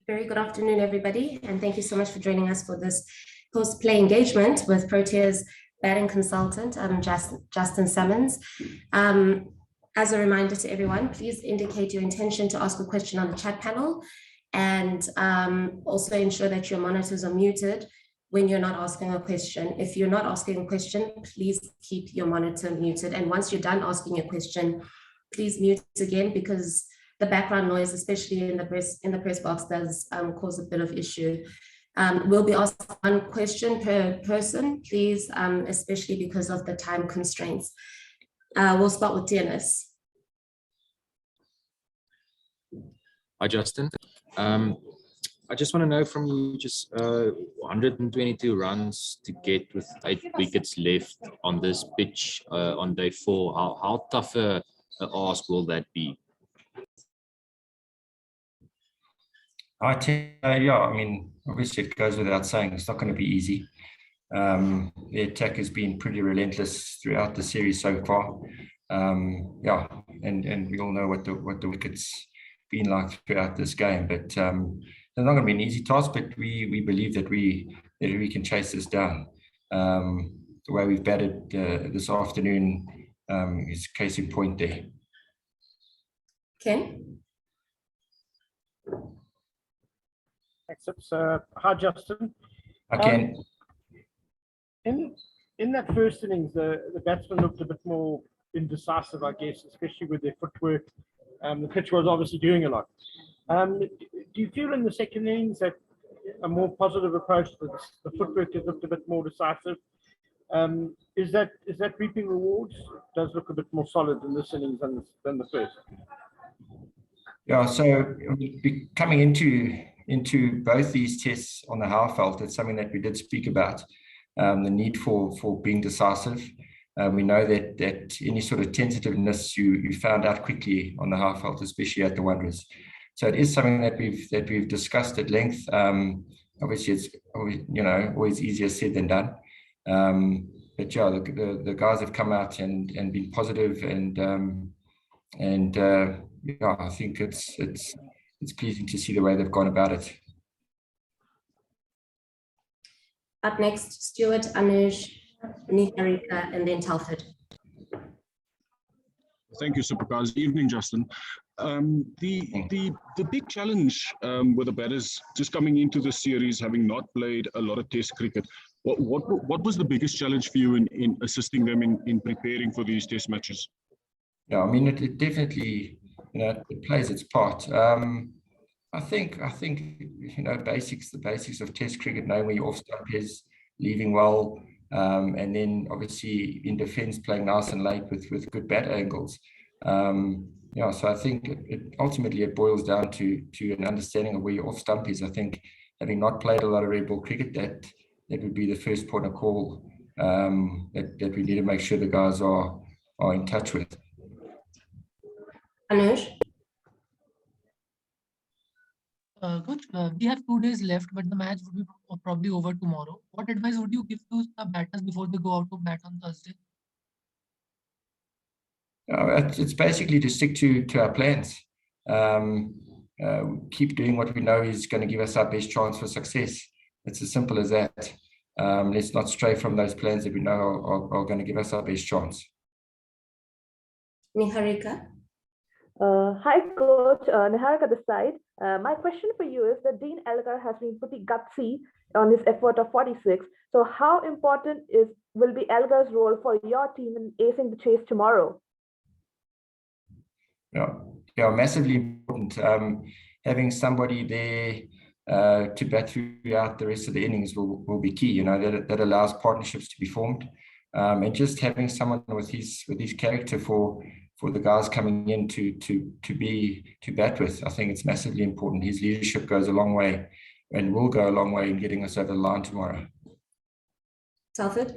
Very good afternoon, everybody, and thank you so much for joining us for this post-play engagement with Proteas batting consultant, Justin Sammons. As a reminder to everyone, please indicate your intention to ask a question on the chat panel, and also ensure that your monitors are muted when you're not asking a question. If you're not asking a question, please keep your monitor muted. And once you're done asking your question, please mute again, because the background noise, especially in the press box, does cause a bit of issue. We'll be asking one question per person, please, especially because of the time constraints. We'll start with TNS. Hi, Justin. I just want to know from you, just 122 runs to get with 8 wickets left on this pitch on day 4. How tough a ask will that be? Yeah, I mean, obviously it goes without saying, it's not going to be easy. The attack has been pretty relentless throughout the series so far. Yeah, and we all know what the wickets been like throughout this game. But it's not going to be an easy task. But we believe that we can chase this down. The way we've batted this afternoon is case in point there. Ken. Thanks. Hi, Justin. Again. In that first innings, the batsmen looked a bit more indecisive, I guess, especially with their footwork. The pitch was obviously doing a lot. Do you feel in the second innings that a more positive approach to the footwork has looked a bit more decisive? Is that reaping rewards? It does look a bit more solid in this innings than the first. Yeah, so coming into both these tests on the half felt, it's something that we did speak about, the need for being decisive. We know that any sort of tentativeness you found out quickly on the half felt, especially at the Wanderers. So it is something that we've discussed at length. Obviously, it's always easier said than done. But yeah, the guys have come out and been positive, and yeah, I think it's pleasing to see the way they've gone about it. Up next, Stuart, Anuj, Niharika, and then Telford. Thank you, Supercars. Evening, Justin. The big challenge with the batters just coming into the series, having not played a lot of Test cricket, what was the biggest challenge for you in assisting them in preparing for these Test matches? Yeah, I mean, it definitely, it plays its part. I think the basics of Test cricket, knowing where your off stump is, leaving well, and then obviously in defence playing nice and late with good bat angles. Yeah, so I think ultimately it boils down to an understanding of where your off stump is. I think having not played a lot of red ball cricket, that would be the first point of call that we need to make sure the guys are in touch with. Anuj. Coach, we have 2 days left, but the match would be probably over tomorrow. What advice would you give to the batters before they go out to bat on Thursday? It's basically to stick to our plans. Keep doing what we know is going to give us our best chance for success. It's as simple as that. Let's not stray from those plans that we know are going to give us our best chance. Niharika. Hi, Coach. Niharika this side. My question for you is that Dean Elgar has been pretty gutsy on his effort of 46. So how important will be Elgar's role for your team in acing the chase tomorrow? Yeah, massively important. Having somebody there to bat throughout the rest of the innings will be key. That allows partnerships to be formed, and just having someone with his character for the guys coming in to bat with, I think it's massively important. His leadership goes a long way and will go a long way in getting us over the line tomorrow. Telford.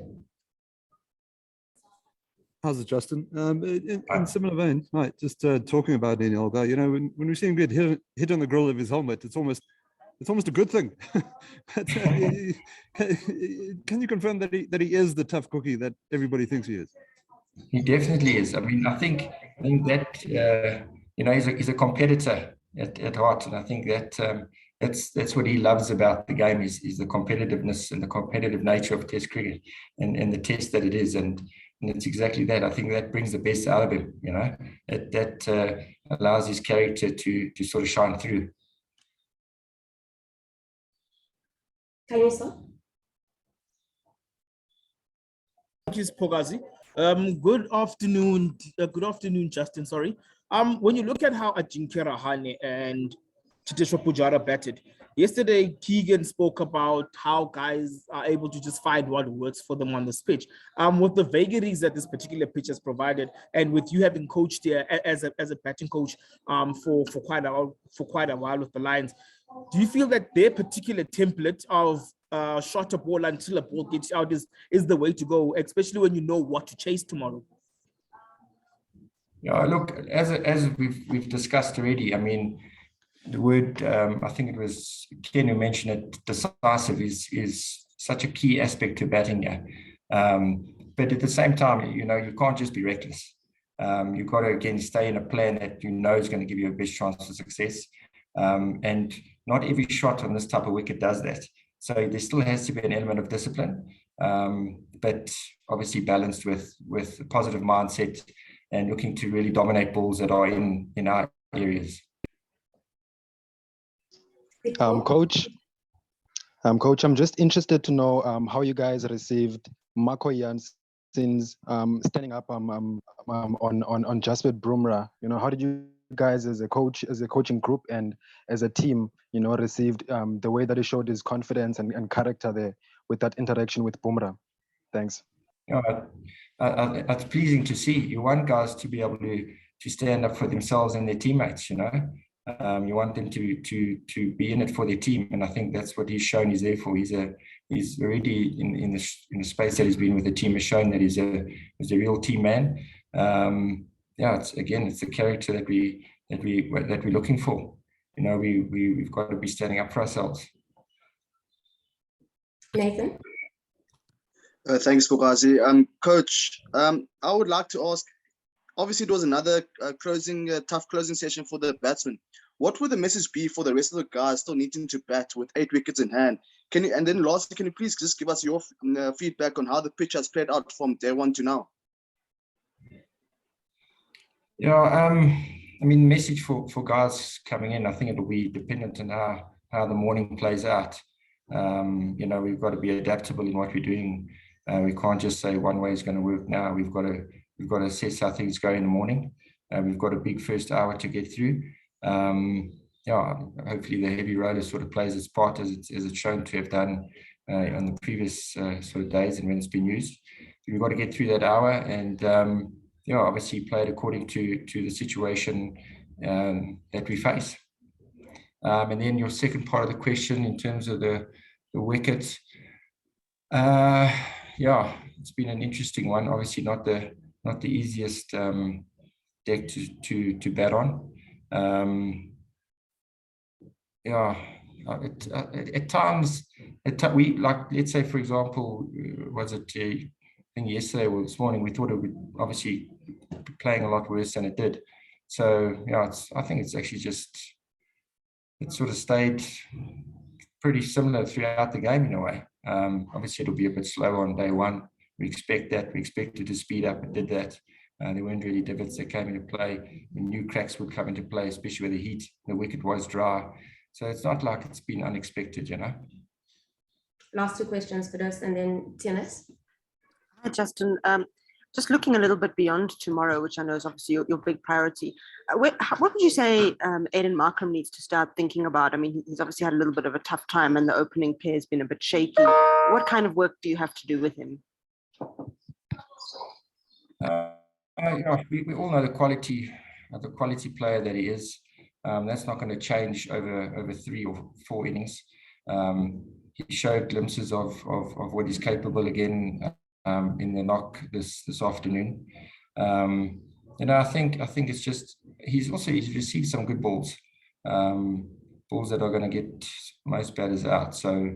How's it, Justin? In similar vein, right? Just talking about Dean Elgar, when we see him get hit on the grill of his helmet, it's almost a good thing. But, can you confirm that he is the tough cookie that everybody thinks he is? He definitely is. I mean, I think that he's a competitor at heart, and I think that that's what he loves about the game is the competitiveness and the competitive nature of Test cricket and the test that it is. And it's exactly that. I think that brings the best out of him, you know, that allows his character to sort of shine through. Can you start? Thank you, Pogazi. Good afternoon, Justin. Sorry. When you look at how Ajinkya Rahane and Chiteshwar Pujara batted yesterday, Keegan spoke about how guys are able to just find what works for them on this pitch. With the vagaries that this particular pitch has provided, and with you having coached here as a batting coach for quite a while with the Lions, do you feel that their particular template of short a ball until a ball gets out is the way to go, especially when you know what to chase tomorrow? Yeah, look, as we've discussed already, I mean, the word, I think it was Ken who mentioned it, decisive is such a key aspect to batting here. But at the same time, you know, you can't just be reckless. You've got to, again, stay in a plan that you know is going to give you a best chance for success. And not every shot on this type of wicket does that. So there still has to be an element of discipline, but obviously balanced with a positive mindset and looking to really dominate balls that are in our areas. Coach, I'm just interested to know how you guys received Marco Jansen's standing up on Jasprit Bumrah. You know, how did you guys as a coaching group and as a team, you know, received the way that he showed his confidence and character there with that interaction with Bumrah? Thanks. Yeah, it's pleasing to see. You want guys to be able to stand up for themselves and their teammates, you know. You want them to be in it for their team, and I think that's what he's shown he's there for. He's already in the space that he's been with the team has shown that he's a real team man. Yeah, it's the character that we're looking for. You know, we've got to be standing up for ourselves. Nathan? Thanks, Pogazi. Coach, I would like to ask, obviously it was another tough closing session for the batsmen. What would the message be for the rest of the guys still needing to bat with 8 wickets in hand? And then lastly, can you please just give us your feedback on how the pitch has played out from day one to now? Yeah, I mean, message for guys coming in, I think it'll be dependent on how the morning plays out. You know, we've got to be adaptable in what we're doing. We can't just say one way is going to work now. We've got to assess how things go in the morning. We've got a big first hour to get through. Yeah, hopefully the heavy roller sort of plays its part as it's shown to have done on the previous sort of days and when it's been used. So we've got to get through that hour and yeah, obviously play it according to the situation that we face. And then your second part of the question in terms of the wickets, yeah, it's been an interesting one. Obviously not the easiest deck to bat on. Yeah, at times, we like, let's say for example, was it I think yesterday or this morning, we thought it would obviously be playing a lot worse than it did. So yeah, I think it's actually just, it sort of stayed pretty similar throughout the game in a way. Obviously it'll be a bit slower on day one. We expect that. We expected to speed up. It did that. There weren't really divots that came into play. New cracks would come into play, especially where the heat, the wicket was dry. So it's not like it's been unexpected, you know. Last 2 questions for us, and then Tianis. Hi, Justin. Just looking a little bit beyond tomorrow, which I know is obviously your big priority. What would you say Aiden Markram needs to start thinking about? I mean, he's obviously had a little bit of a tough time and the opening pair has been a bit shaky. What kind of work do you have to do with him? We all know the quality player that he is. That's not going to change over 3 or 4 innings. He showed glimpses of what he's capable again in the knock this afternoon. You know, I think it's just he's received some good balls, balls that are going to get most batters out. So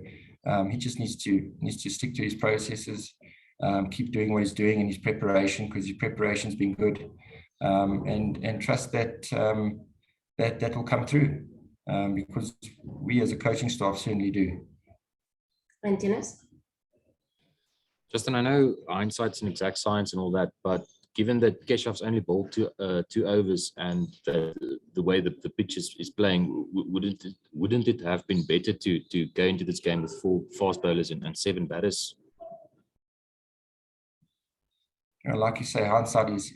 he just needs to stick to his processes, keep doing what he's doing in his preparation, because his preparation's been good, and trust that that will come through. because we as a coaching staff certainly do. And Dennis? Justin, I know hindsight's an exact science and all that, but given that Keshav's only bowled two overs and the way that the pitch is playing, wouldn't it have been better to go into this game with 4 fast bowlers and 7 batters? Like you say, hindsight is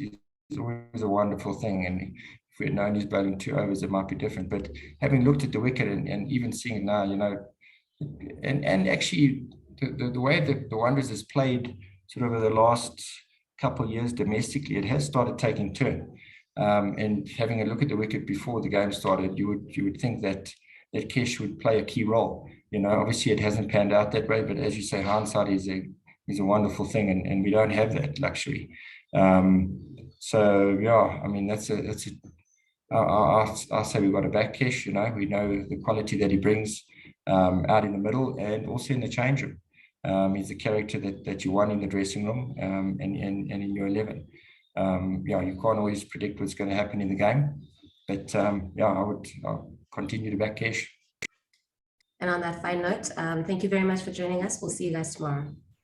always a wonderful thing, and if we had known he's bowling 2 overs, it might be different. But having looked at the wicket and even seeing it now, and actually the way that the Wanderers has played sort of over the last couple of years domestically, it has started taking turn. And having a look at the wicket before the game started, you would think that Kesh would play a key role. Obviously it hasn't panned out that way, but as you say, hindsight is a wonderful thing, and we don't have that luxury. So yeah, I mean I'll say we've got a back Kesh. We know the quality that he brings out in the middle and also in the change room. He's the character that you want in the dressing room and in your 11. You can't always predict what's going to happen in the game, but I'll continue to back Kesh. And on that fine note, thank you very much for joining us. We'll see you guys tomorrow.